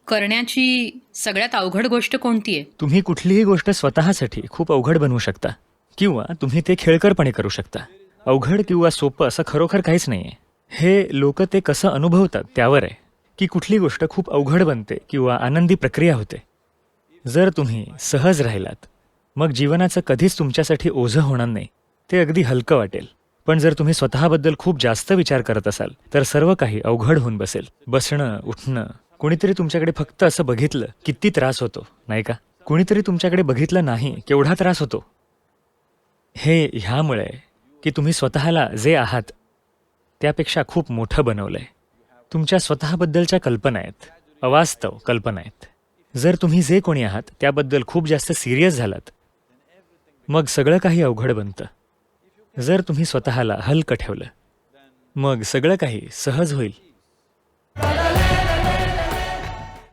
करण्याची सगळ्यात अवघड गोष्ट कोणती आहे? तुम्ही कुठलीही गोष्ट स्वतःसाठी खूप अवघड बनवू शकता किंवा तुम्ही ते खेळकरपणे करू शकता. अवघड किंवा सोपं असं खरोखर काहीच नाही आहे. हे लोक ते कसं अनुभवतात त्यावर आहे की कुठली गोष्ट खूप अवघड बनते किंवा आनंदी प्रक्रिया होते. जर तुम्ही सहज राहिलात मग जीवनाचं कधीच तुमच्यासाठी ओझं होणार नाही. ते अगदी हलकं वाटेल. पण जर तुम्ही स्वतःबद्दल खूप जास्त विचार करत असाल तर सर्व काही अवघड होऊन बसेल. बसणं, उठणं, कोणीतरी तुमच्याकडे फक्त असं बघितलं किती त्रास होतो, नाही का? कोणीतरी तुमच्याकडे बघितलं नाही केवढा त्रास होतो. हे ह्यामुळे की तुम्ही स्वतःला जे आहात त्यापेक्षा खूप मोठं बनवलंय. तुमच्या स्वतःबद्दलच्या कल्पना आहेत, अवास्तव कल्पना आहेत. जर तुम्ही जे कोणी आहात त्याबद्दल खूप जास्त सिरियस झालात मग सगळं काही अवघड बनतं. जर तुम्ही स्वतःला हलकं ठेवलं मग सगळं काही सहज होईल.